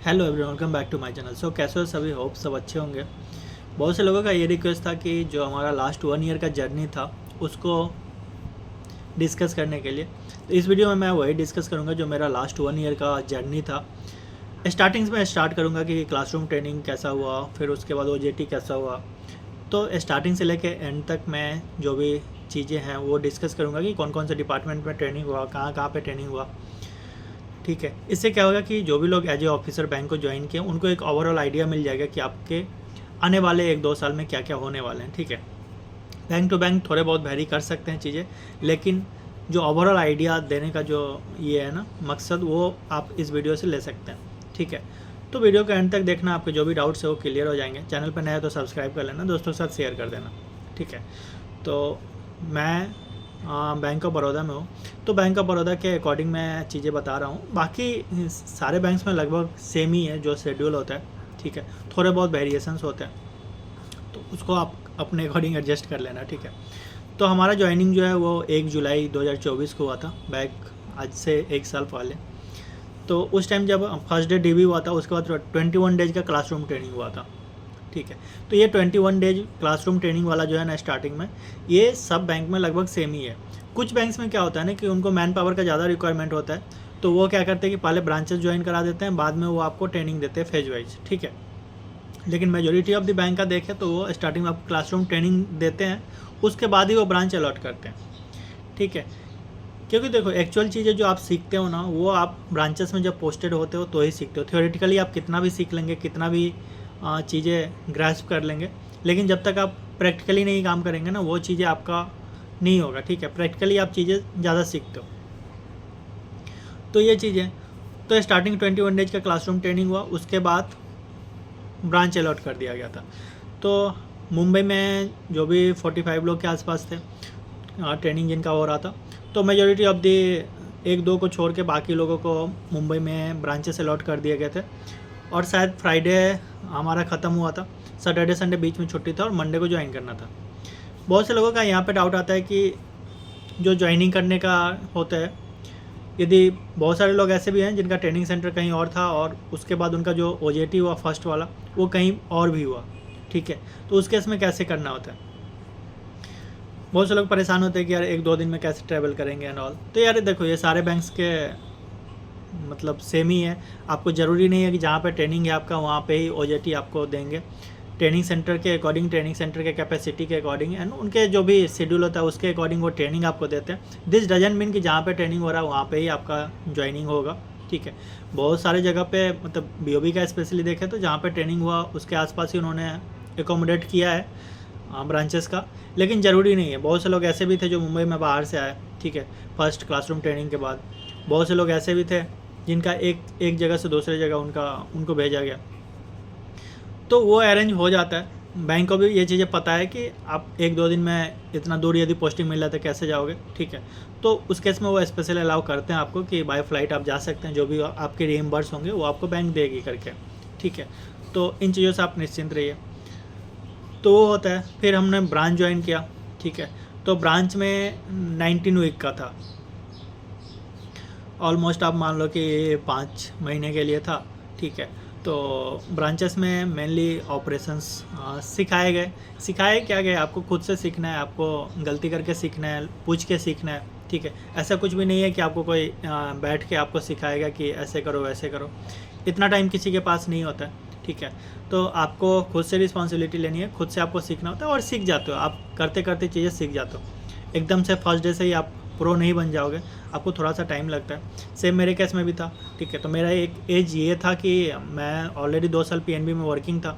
Hello everyone, welcome back to my channel. So कैसे हो सभी? होप सब अच्छे होंगे। बहुत से लोगों का ये रिक्वेस्ट था कि जो हमारा लास्ट 1 ईयर का जर्नी था उसको डिस्कस करने के लिए। तो इस वीडियो में मैं वही डिस्कस करूँगा जो मेरा लास्ट 1 ईयर का जर्नी था। स्टार्टिंग में स्टार्ट करूँगा कि क्लासरूम ट्रेनिंग कैसा हुआ, फिर उसके बाद OJT कैसा हुआ। तो स्टार्टिंग से लेके एंड तक मैं जो भी चीज़ें हैं वो डिस्कस करूँगा कि कौन कौन से डिपार्टमेंट में ट्रेनिंग हुआ, कहाँ कहाँ पे ट्रेनिंग हुआ। ठीक है, इससे क्या होगा कि जो भी लोग एज ए ऑफिसर बैंक को ज्वाइन किए उनको एक ओवरऑल आइडिया मिल जाएगा कि आपके आने वाले 1-2 साल में क्या क्या होने वाले हैं। ठीक है, बैंक टू बैंक थोड़े बहुत वेरी कर सकते हैं चीज़ें, लेकिन जो ओवरऑल आइडिया देने का जो ये है ना मकसद, वो आप इस वीडियो से ले सकते हैं। ठीक है, तो वीडियो के एंड तक देखना, आपके जो भी डाउट्स है वो क्लियर हो जाएंगे। चैनल पर नया है तो सब्सक्राइब कर लेना, दोस्तों के साथ शेयर कर देना। ठीक है, तो मैं बैंक ऑफ बड़ौदा में हूँ, तो बैंक ऑफ बड़ौदा के अकॉर्डिंग मैं चीज़ें बता रहा हूँ। बाकी सारे बैंक्स में लगभग सेम ही है जो शेड्यूल होता है। ठीक है, थोड़े बहुत वेरिएशंस होते हैं, तो उसको आप अपने अकॉर्डिंग एडजस्ट कर लेना। ठीक है, तो हमारा ज्वाइनिंग जो है वो 1 जुलाई 2024 को हुआ था, बैक आज से 1 साल पहले। तो उस टाइम जब फर्स्ट डे DB हुआ था, उसके बाद 21 डेज का क्लासरूम ट्रेनिंग हुआ था। ठीक है, तो ये 21 डेज क्लासरूम ट्रेनिंग वाला जो है ना स्टार्टिंग में, ये सब बैंक में लगभग सेम ही है। कुछ बैंक्स में क्या होता है ना कि उनको मैन पावर का ज़्यादा रिक्वायरमेंट होता है, तो वो क्या करते हैं कि पहले ब्रांचेस ज्वाइन करा देते हैं, बाद में वो आपको ट्रेनिंग देते हैं फेज वाइज। ठीक है, लेकिन मेजोरिटी ऑफ द बैंक का देखें तो वो स्टार्टिंग में आपको क्लासरूम ट्रेनिंग देते हैं, उसके बाद ही वो ब्रांच अलॉट करते हैं। ठीक है, क्योंकि देखो एक्चुअल चीज़ें जो आप सीखते हो ना वो आप ब्रांचेस में जब पोस्टेड होते हो तो ही सीखते हो। थियोरेटिकली आप कितना भी सीख लेंगे, कितना भी चीज़ें ग्रास्प कर लेंगे, लेकिन जब तक आप प्रैक्टिकली नहीं काम करेंगे ना वो चीज़ें आपका नहीं होगा। ठीक है, प्रैक्टिकली आप चीज़ें ज़्यादा सीखते हो, तो ये चीज़ें। तो स्टार्टिंग 21 डेज का क्लासरूम ट्रेनिंग हुआ, उसके बाद ब्रांच अलॉट कर दिया गया था। तो मुंबई में जो भी 45 लोग के आसपास थे ट्रेनिंग जिनका हो रहा था, तो मेजोरिटी ऑफ द 1-2 को छोड़ के बाकी लोगों को मुंबई में ब्रांचेस अलॉट कर दिए गए थे। और शायद फ्राइडे हमारा ख़त्म हुआ था, सैटरडे संडे बीच में छुट्टी था और मंडे को ज्वाइन करना था। बहुत से लोगों का यहाँ पे डाउट आता है कि जो ज्वाइनिंग करने का होता है, यदि बहुत सारे लोग ऐसे भी हैं जिनका ट्रेनिंग सेंटर कहीं और था और उसके बाद उनका जो OJT हुआ फर्स्ट वाला वो कहीं और भी हुआ। ठीक है, तो उस केस में कैसे करना होता है? बहुत से लोग परेशान होते हैं कि यार 1-2 दिन में कैसे ट्रैवल करेंगे एंड ऑल। तो यार देखो ये सारे बैंक्स के मतलब सेम ही है। आपको ज़रूरी नहीं है कि जहाँ पे ट्रेनिंग है आपका वहाँ पे ही OJT आपको देंगे। ट्रेनिंग सेंटर के अकॉर्डिंग, ट्रेनिंग सेंटर के कैपेसिटी के अकॉर्डिंग एंड उनके जो भी शेड्यूल होता है उसके अकॉर्डिंग वो ट्रेनिंग आपको देते हैं। दिस डजंट मीन कि जहाँ पे ट्रेनिंग हो रहा है वहाँ पे ही आपका ज्वाइनिंग होगा। ठीक है, बहुत सारे जगह पे मतलब BOB का स्पेशली देखें तो जहाँ पे ट्रेनिंग हुआ उसके आसपास ही उन्होंने एकोमोडेट किया है ब्रांचेस का, लेकिन ज़रूरी नहीं है। बहुत से लोग ऐसे भी थे जो मुंबई में बाहर से आए। ठीक है, फर्स्ट क्लासरूम ट्रेनिंग के बाद बहुत से लोग ऐसे भी थे जिनका एक जगह से दूसरे जगह उनको भेजा गया, तो वो अरेंज हो जाता है। बैंक को भी ये चीज़ें पता है कि आप 1-2 दिन में इतना दूर यदि पोस्टिंग मिल जाता है कैसे जाओगे। ठीक है, तो उस केस में वो स्पेशल अलाउ करते हैं आपको कि बाय फ्लाइट आप जा सकते हैं, जो भी आपके रिइम्बर्स होंगे वो आपको बैंक देगी करके। ठीक है, तो इन चीज़ों से आप निश्चिंत रहिए। तो वो होता है। फिर हमने ब्रांच ज्वाइन किया। ठीक है, तो ब्रांच में 19 वीक का था, ऑलमोस्ट आप मान लो कि 5 महीने के लिए था। ठीक है, तो ब्रांचेस में मेनली ऑपरेशंस सिखाए क्या गए, आपको खुद से सीखना है, आपको गलती करके सीखना है, पूछ के सीखना है। ठीक है, ऐसा कुछ भी नहीं है कि आपको कोई बैठ के आपको सिखाएगा कि ऐसे करो वैसे करो, इतना टाइम किसी के पास नहीं होता है। ठीक है, तो आपको खुद से रिस्पॉन्सिबिलिटी लेनी है, खुद से आपको सीखना होता है और सीख जाते हो आप, करते करते चीज़ें सीख जाते हो। एकदम से फर्स्ट डे से ही आप प्रो नहीं बन जाओगे, आपको थोड़ा सा टाइम लगता है। सेम मेरे केस में भी था। ठीक है, तो मेरा एक एज ये था कि मैं ऑलरेडी 2 साल PNB में वर्किंग था,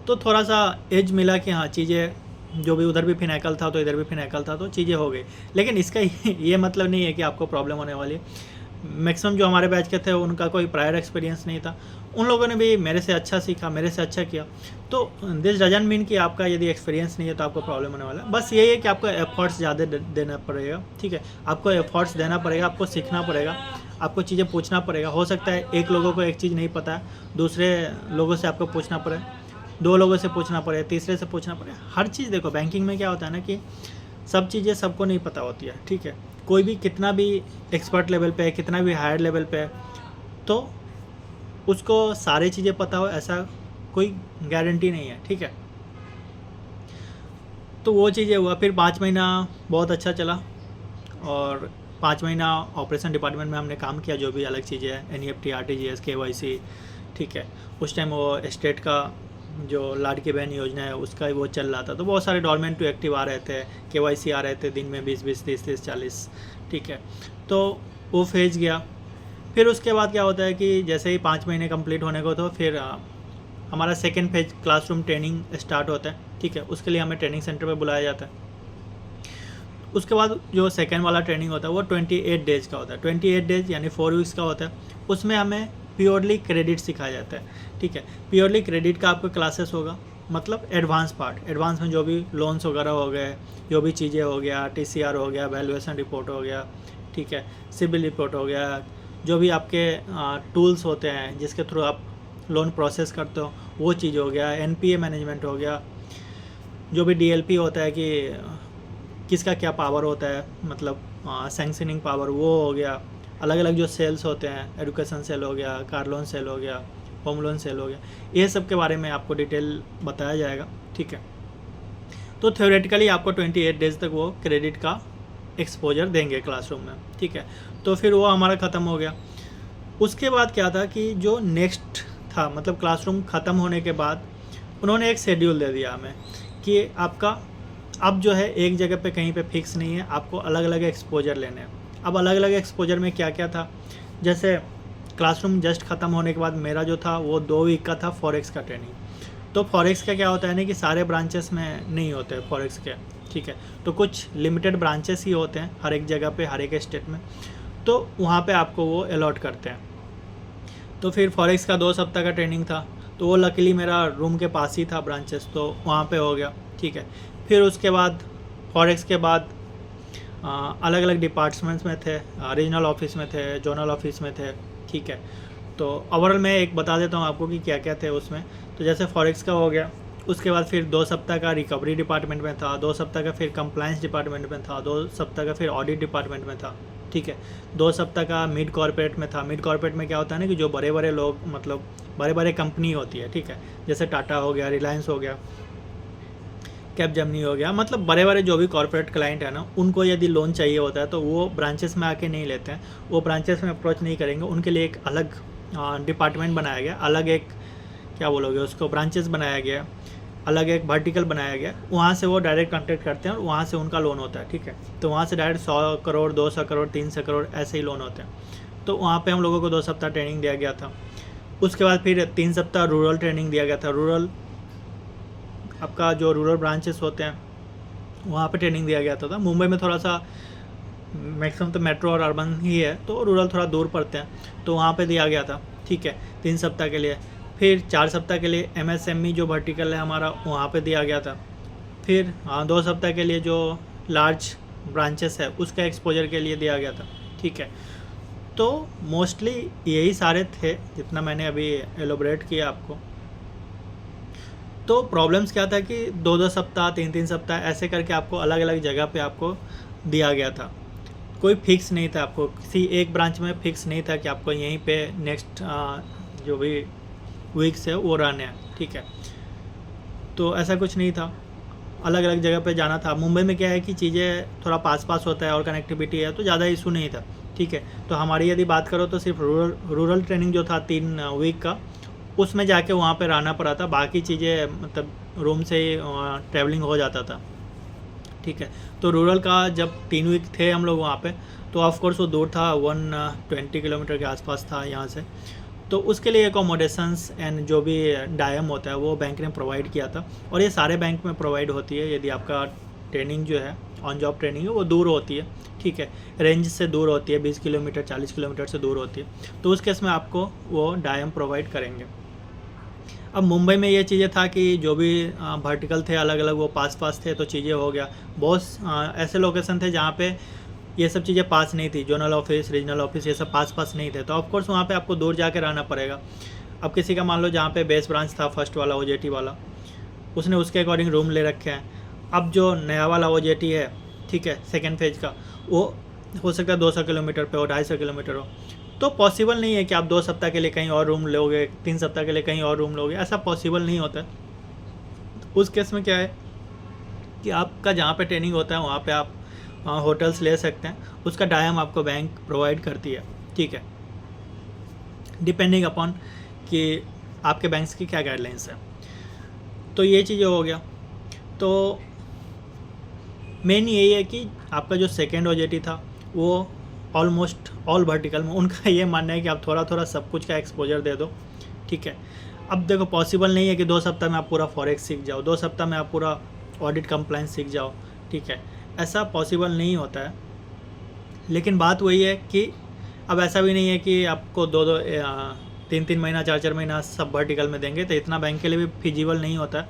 तो थोड़ा सा एज मिला कि हाँ चीज़ें जो भी उधर भी फिनैकल था तो इधर भी फिनैकल था, तो चीज़ें हो गई। लेकिन इसका ये मतलब नहीं है कि आपको प्रॉब्लम होने वाली है। मैक्सिमम जो हमारे बैच के थे उनका कोई प्रायर एक्सपीरियंस नहीं था, उन लोगों ने भी मेरे से अच्छा सीखा, मेरे से अच्छा किया। तो दिस डजंट मीन कि आपका यदि एक्सपीरियंस नहीं है तो आपको प्रॉब्लम होने वाला है। बस यही है कि आपको एफर्ट्स ज़्यादा देना पड़ेगा। ठीक है, आपको एफर्ट्स देना पड़ेगा, आपको सीखना पड़ेगा, आपको चीज़ें पूछना पड़ेगा। हो सकता है एक लोगों को एक चीज़ नहीं पता है, दूसरे लोगों से आपको पूछना पड़े, 2 लोगों से पूछना पड़े, तीसरे से पूछना पड़े। हर चीज़ देखो बैंकिंग में क्या होता है ना कि सब चीज़ें सबको नहीं पता होती है। ठीक है, कोई भी कितना भी एक्सपर्ट लेवल पे है, कितना भी हायर लेवल पे है, तो उसको सारी चीज़ें पता हो ऐसा कोई गारंटी नहीं है, ठीक है। तो वो चीज़ें हुआ। फिर 5 महीना बहुत अच्छा चला और 5 महीना ऑपरेशन डिपार्टमेंट में हमने काम किया, जो भी अलग चीज़ें हैं, NEFT, RTGS, KYC, ठीक है। उस टाइम वो स्टेट का जो लाड़की बहन योजना है उसका वो चल रहा था, तो बहुत सारे डॉर्मेंट टू एक्टिव आ रहे थे, KYC आ रहे थे दिन में 20-20, 30-30, 40, ठीक है। तो वो फेज गया। फिर उसके बाद क्या होता है कि जैसे ही 5 महीने कंप्लीट होने को तो फिर हमारा second phase classroom training start होता है, ठीक है। उसके लिए हमें ट्रेनिंग सेंटर पे बुलाया जाता है। उसके बाद जो सेकेंड वाला ट्रेनिंग होता है वो 28 डेज़ का होता है। 28 डेज़ यानी 4 वीक्स का होता है। उसमें हमें प्योरली क्रेडिट सिखाया जाता है, ठीक है। प्योरली क्रेडिट का आपका क्लासेस होगा, मतलब एडवांस पार्ट। एडवांस में जो भी लोन्स वगैरह हो गए, जो भी चीज़ें हो गया, TCR हो गया, वैल्यूएशन रिपोर्ट हो गया, ठीक है, सिबिल रिपोर्ट हो गया, जो भी आपके टूल्स होते हैं जिसके थ्रू आप लोन प्रोसेस करते हो वो चीज़ हो गया, NPA मैनेजमेंट हो गया, जो भी DLP होता है कि किसका क्या पावर होता है, मतलब सैंक्शनिंग पावर, वो हो गया। अलग अलग जो सेल्स होते हैं, एजुकेशन सेल हो गया, कार लोन सेल हो गया, होम लोन सेल हो गया, ये सब के बारे में आपको डिटेल बताया जाएगा, ठीक है। तो थ्योरेटिकली आपको 28 डेज़ तक वो क्रेडिट का एक्सपोजर देंगे क्लासरूम में, ठीक है। तो फिर वो हमारा ख़त्म हो गया। उसके बाद क्या था कि जो नेक्स्ट था, मतलब क्लासरूम ख़त्म होने के बाद उन्होंने एक शेड्यूल दे दिया हमें कि आपका अब जो है एक जगह पे कहीं पे फिक्स नहीं है, आपको अलग अलग एक्सपोजर लेने हैं। अब अलग अलग एक्सपोजर में क्या क्या था, जैसे क्लासरूम जस्ट ख़त्म होने के बाद मेरा जो था वो 2 वीक का था फॉरेक्स का ट्रेनिंग। तो फॉरेक्स का क्या होता है ना कि सारे ब्रांचेस में नहीं होते फॉरेक्स के, ठीक है। तो कुछ लिमिटेड ब्रांचेस ही होते हैं हर एक जगह पे, हर एक स्टेट में, तो वहाँ पे आपको वो अलॉट करते हैं। तो फिर फॉरेक्स का 2 सप्ताह का ट्रेनिंग था, तो वो लकीली मेरा रूम के पास ही था ब्रांचेस, तो वहाँ पे हो गया, ठीक है। फिर उसके बाद फॉरेक्स के बाद अलग अलग डिपार्टमेंट्स में थे, रीजनल ऑफिस में थे, जोनल ऑफिस में थे, ठीक है। तो ओवरऑल मैं एक बता देता हूँ आपको कि क्या क्या थे उसमें। तो जैसे फॉरेक्स का हो गया, उसके बाद फिर 2 सप्ताह का रिकवरी डिपार्टमेंट में था, 2 सप्ताह का फिर कंप्लायंस डिपार्टमेंट में था, 2 सप्ताह का फिर ऑडिट डिपार्टमेंट में था, ठीक है। 2 सप्ताह का मिड कॉर्पोरेट में था। मिड कॉर्पोरेट में क्या होता है ना कि जो बड़े बड़े लोग, मतलब बड़े बड़े कंपनी होती है, ठीक है, जैसे टाटा हो गया, रिलायंस हो गया, कैपजेमिनी हो गया, मतलब बड़े बड़े जो भी कॉर्पोरेट क्लाइंट है ना, उनको यदि लोन चाहिए होता है तो वो ब्रांचेस में आके नहीं लेते हैं, वो ब्रांचेस में अप्रोच नहीं करेंगे। उनके लिए एक अलग डिपार्टमेंट बनाया गया, अलग एक क्या बोलोगे उसको, ब्रांचेस बनाया गया, अलग एक वर्टिकल बनाया गया। वहाँ से वो डायरेक्ट कॉन्टेक्ट करते हैं और वहाँ से उनका लोन होता है, ठीक है। तो वहाँ से डायरेक्ट 100 करोड़, 200 करोड़, 300 करोड़ ऐसे ही लोन होते हैं। तो वहाँ पे हम लोगों को 2 सप्ताह ट्रेनिंग दिया गया था। उसके बाद फिर 3 सप्ताह रूरल ट्रेनिंग दिया गया था। रूरल आपका जो रूरल ब्रांचेस होते हैं वहाँ पे ट्रेनिंग दिया गया था। मुंबई में थोड़ा सा मैक्सिमम तो मेट्रो और अर्बन ही है, तो रूरल थोड़ा दूर पड़ते हैं, तो वहाँ पे दिया गया था, ठीक है, 3 सप्ताह के लिए। फिर 4 सप्ताह के लिए MSME जो वर्टिकल है हमारा, वहाँ पे दिया गया था। फिर 2 सप्ताह के लिए जो लार्ज ब्रांचेस है उसका एक्सपोजर के लिए दिया गया था, ठीक है। तो मोस्टली यही सारे थे जितना मैंने अभी एलोबरेट किया आपको। तो प्रॉब्लम्स क्या था कि 2-2 सप्ताह, 3-3 सप्ताह ऐसे करके आपको अलग अलग जगह पे आपको दिया गया था। कोई फिक्स नहीं था, आपको किसी एक ब्रांच में फिक्स नहीं था कि आपको यहीं पे नेक्स्ट जो भी वीक्स है वो रहने हैं, ठीक है। तो ऐसा कुछ नहीं था, अलग अलग जगह पे जाना था। मुंबई में क्या है कि चीज़ें थोड़ा पास पास होता है और कनेक्टिविटी है, तो ज़्यादा इशू नहीं था, ठीक है। तो हमारी यदि बात करो तो सिर्फ रूरल ट्रेनिंग जो था 3 वीक का, उसमें जाके वहाँ पे रहना पड़ा था। बाकी चीज़ें मतलब रूम से ही ट्रैवलिंग हो जाता था, ठीक है। तो रूरल का जब 3 वीक थे हम लोग वहाँ पे, तो ऑफकोर्स वो दूर था, 120 किलोमीटर के आसपास था यहाँ से। तो उसके लिए एकोमोडेशंस एंड जो भी डायम होता है वो बैंक ने प्रोवाइड किया था, और ये सारे बैंक में प्रोवाइड होती है यदि आपका ट्रेनिंग जो है ऑन जॉब ट्रेनिंग है वो दूर होती है, ठीक है, रेंज से दूर होती है, 20 किलोमीटर 40 किलोमीटर से दूर होती है, तो उस केस में आपको वो डायम प्रोवाइड करेंगे। अब मुंबई में ये चीज़ें था कि जो भी वर्टिकल थे अलग अलग वो पास पास थे, तो चीज़ें हो गया। बहुत ऐसे लोकेशन थे जहाँ पे ये सब चीज़ें पास नहीं थी, जोनल ऑफिस, रीजनल ऑफिस, ये सब पास पास नहीं थे, तो ऑफकोर्स वहाँ पे आपको दूर जाके रहना पड़ेगा। अब किसी का मान लो जहाँ पे बेस ब्रांच था फर्स्ट वाला OJT वाला, उसने उसके अकॉर्डिंग रूम ले रखे हैं। अब जो नया वाला OJT है, ठीक है, सेकेंड फेज का, वो हो सकता है 200 किलोमीटर पे हो, 250 किलोमीटर हो, तो पॉसिबल नहीं है कि आप 2 सप्ताह के लिए कहीं और रूम लोगे, 3 सप्ताह के लिए कहीं और रूम लोगे, ऐसा पॉसिबल नहीं होता है। उस केस में क्या है कि आपका जहाँ पे ट्रेनिंग होता है वहाँ पे आप होटल्स ले सकते हैं, उसका डायम आपको बैंक प्रोवाइड करती है, ठीक है, डिपेंडिंग अपॉन कि आपके बैंक्स की क्या गाइडलाइंस है। तो ये चीज़ें हो गया। तो मेन यही है कि आपका जो सेकेंड OJT था वो ऑलमोस्ट ऑल वर्टिकल में, उनका ये मानना है कि आप थोड़ा थोड़ा सब कुछ का एक्सपोजर दे दो, ठीक है। अब देखो पॉसिबल नहीं है कि 2 सप्ताह में आप पूरा फॉरेक्स सीख जाओ, 2 सप्ताह में आप पूरा ऑडिट कंप्लाइंस सीख जाओ, ठीक है, ऐसा पॉसिबल नहीं होता है। लेकिन बात वही है कि अब ऐसा भी नहीं है कि आपको 2-2 3-3 महीना 4-4 महीना सब वर्टिकल में देंगे, तो इतना बैंक के लिए भी फिजिबल नहीं होता है।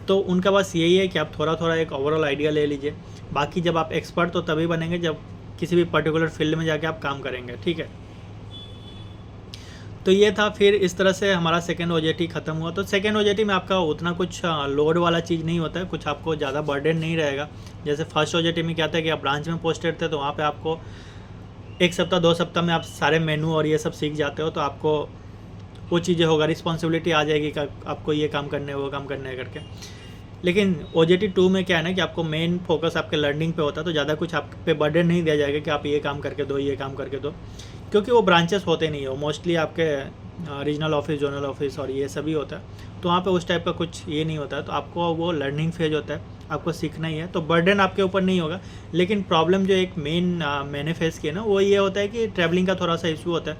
तो उनका बस यही है कि आप थोड़ा थोड़ा एक ओवरऑल आइडिया ले लीजिए। बाकी जब आप एक्सपर्ट तो तभी बनेंगे जब किसी भी पर्टिकुलर फील्ड में जाके आप काम करेंगे, ठीक है। तो ये था, फिर इस तरह से हमारा सेकेंड OJT ख़त्म हुआ। तो सेकेंड OJT में आपका उतना कुछ लोड वाला चीज़ नहीं होता है, कुछ आपको ज़्यादा बर्डन नहीं रहेगा। जैसे फर्स्ट OJT में क्या था कि आप ब्रांच में पोस्टेड थे, तो वहाँ पे आपको 1 सप्ताह 2 सप्ताह में आप सारे मेनू और ये सब सीख जाते हो, तो आपको वो चीज़ें होगा, रिस्पॉन्सिबिलिटी आ जाएगी कि आपको ये काम करने है वो काम करने है करके। लेकिन OJT 2 में क्या है ना कि आपको मेन फोकस आपके लर्निंग पे होता है, तो ज़्यादा कुछ आप पे बर्डन नहीं दिया जाएगा कि आप ये काम करके दो, ये काम करके दो, क्योंकि वो ब्रांचेस होते नहीं हो, मोस्टली आपके रीजनल ऑफिस, जोनल ऑफिस और ये सभी होता है। तो वहाँ पे उस टाइप का कुछ ये नहीं होता है, तो आपको वो लर्निंग फेज होता है, आपको सीखना ही है, तो बर्डन आपके ऊपर नहीं होगा। लेकिन प्रॉब्लम जो एक मैंने फेस की है ना, वो ये होता है कि ट्रैवलिंग का थोड़ा सा इशू होता है।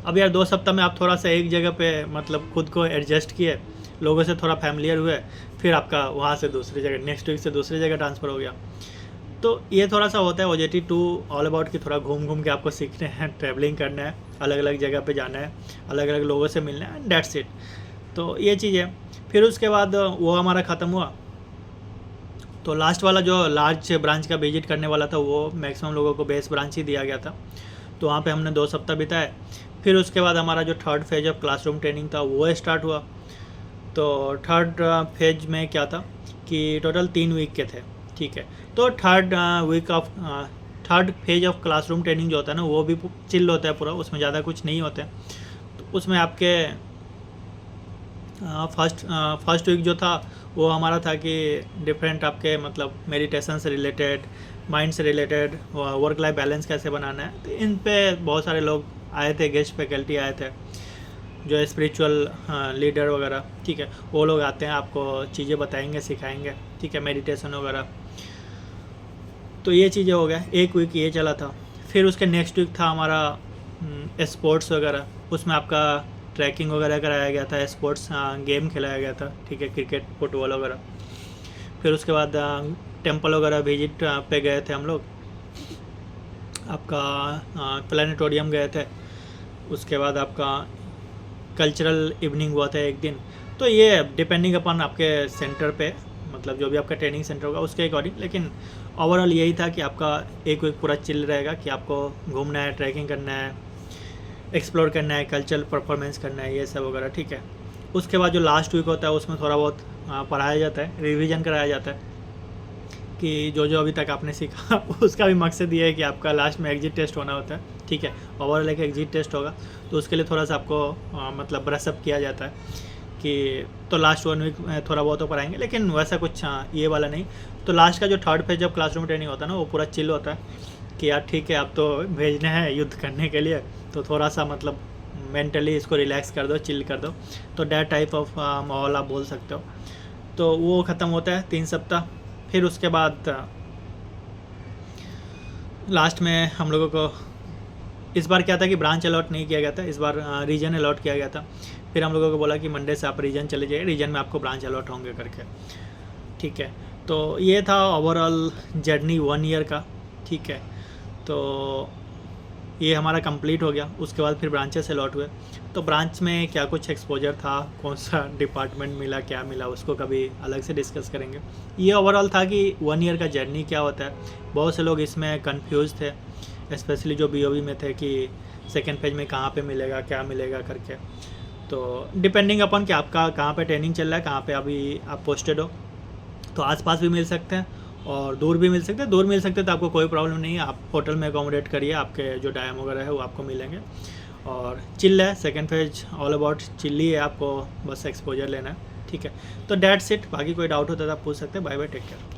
अब यार 2 सप्ताह में आप थोड़ा सा एक जगह पे मतलब खुद को एडजस्ट किए, लोगों से थोड़ा फैमिलियर हुए, फिर आपका वहाँ से दूसरी जगह, नेक्स्ट वीक से दूसरी जगह ट्रांसफ़र हो गया। तो ये थोड़ा सा होता है OJT 2 ऑल अबाउट कि थोड़ा घूम घूम के आपको सीखना है, ट्रैवलिंग करना है, अलग अलग जगह पे जाना है, अलग अलग लोगों से मिलना है, एंड दैट्स इट। तो ये चीज़ है। फिर उसके बाद वो हमारा ख़त्म हुआ। तो लास्ट वाला जो लार्ज ब्रांच का विजिट करने वाला था, वो मैक्सिमम लोगों को बेस ब्रांच ही दिया गया था, तो वहाँ पे हमने 2 सप्ताह बिताए। फिर उसके बाद हमारा जो third phase of classroom training था वो स्टार्ट हुआ। तो थर्ड फेज में क्या था कि टोटल 3 वीक के थे, ठीक है। तो third phase of classroom training जो होता है ना, वो भी चिल होता है पूरा, उसमें ज़्यादा कुछ नहीं होता है। तो उसमें आपके फर्स्ट वीक जो था वो हमारा था कि डिफरेंट आपके मतलब मेडिटेशन से रिलेटेड, माइंड से रिलेटेड, वर्क लाइफ बैलेंस कैसे बनाना है, तो इन पे बहुत सारे लोग आए थे, गेस्ट फैकल्टी आए थे, जो स्पिरिचुअल लीडर वगैरह, ठीक है, वो लोग आते हैं, आपको चीज़ें बताएंगे, सिखाएंगे, ठीक है, मेडिटेशन वगैरह। तो ये चीज़ें हो गया, 1 वीक ये चला था। फिर उसके नेक्स्ट वीक था हमारा स्पोर्ट्स वगैरह, उसमें आपका ट्रैकिंग वगैरह कराया गया था, स्पोर्ट्स गेम खिलाया गया था, ठीक है, क्रिकेट, फुटबॉल वगैरह। फिर उसके बाद टेम्पल वगैरह विजिट पे गए थे हम लोग, आपका प्लानिटोरियम गए थे। उसके बाद आपका कल्चरल इवनिंग हुआ था एक दिन। तो ये डिपेंडिंग अपॉन आपके सेंटर पे, मतलब जो भी आपका ट्रेनिंग सेंटर होगा उसके अकॉर्डिंग, लेकिन ओवरऑल यही था कि आपका 1 वीक पूरा चिल रहेगा कि आपको घूमना है, ट्रैकिंग करना है, एक्सप्लोर करना है, कल्चरल परफॉर्मेंस करना है, ये सब वगैरह, ठीक है। उसके बाद जो लास्ट वीक होता है उसमें थोड़ा बहुत पढ़ाया जाता है, रिवीजन कराया जाता है कि जो जो अभी तक आपने सीखा उसका भी मकसद ये है कि आपका लास्ट में एग्जिट टेस्ट होना होता है, ठीक है, ओवरऑल एक एग्जिट टेस्ट होगा, तो उसके लिए थोड़ा सा आपको मतलब ब्रशअप किया जाता है कि तो लास्ट 1 वीक में थोड़ा बहुत तो पढ़ाएंगे, लेकिन वैसा कुछ ये वाला नहीं। तो लास्ट का जो थर्ड फेज जब क्लासरूम ट्रेनिंग होता है ना, वो पूरा चिल होता है कि यार ठीक है, आप तो भेजने हैं युद्ध करने के लिए, तो थोड़ा सा मतलब मेंटली इसको रिलैक्स कर दो, चिल कर दो, तो दैट टाइप ऑफ माहौल आप बोल सकते हो। तो वो ख़त्म होता है 3 सप्ताह। फिर उसके बाद लास्ट में हम लोगों को इस बार क्या था कि ब्रांच अलॉट नहीं किया गया था, इस बार रीजन अलॉट किया गया था। फिर हम लोगों को बोला कि मंडे से आप रीजन चले जाइए, रीजन में आपको ब्रांच अलॉट होंगे करके, ठीक है। तो ये था ओवरऑल जर्नी 1 ईयर का, ठीक है। तो ये हमारा कंप्लीट हो गया। उसके बाद फिर ब्रांचेस अलॉट हुए, तो ब्रांच में क्या कुछ एक्सपोजर था, कौन सा डिपार्टमेंट मिला, क्या मिला, उसको कभी अलग से डिस्कस करेंगे। ये ओवरऑल था कि 1 ईयर का जर्नी क्या होता है। बहुत से लोग इसमें कंफ्यूज थे, स्पेशली जो BOB में थे कि सेकेंड फेज में कहाँ पे मिलेगा, क्या मिलेगा करके। तो डिपेंडिंग अपॉन कि आपका कहाँ पे ट्रेनिंग चल रहा है, कहाँ पे अभी आप पोस्टेड हो, तो आसपास भी मिल सकते हैं और दूर भी मिल सकते हैं, दूर मिल सकते हैं तो आपको कोई प्रॉब्लम नहीं है, आप होटल में अकोमोडेट करिए, आपके जो डैम वगैरह है वो आपको मिलेंगे। और चिल है, second phase all about chilli है, आपको बस एक्सपोजर लेना है, ठीक है। तो दैट्स इट, बाकी कोई डाउट होता है तो आप पूछ सकते हैं। Bye bye, take care.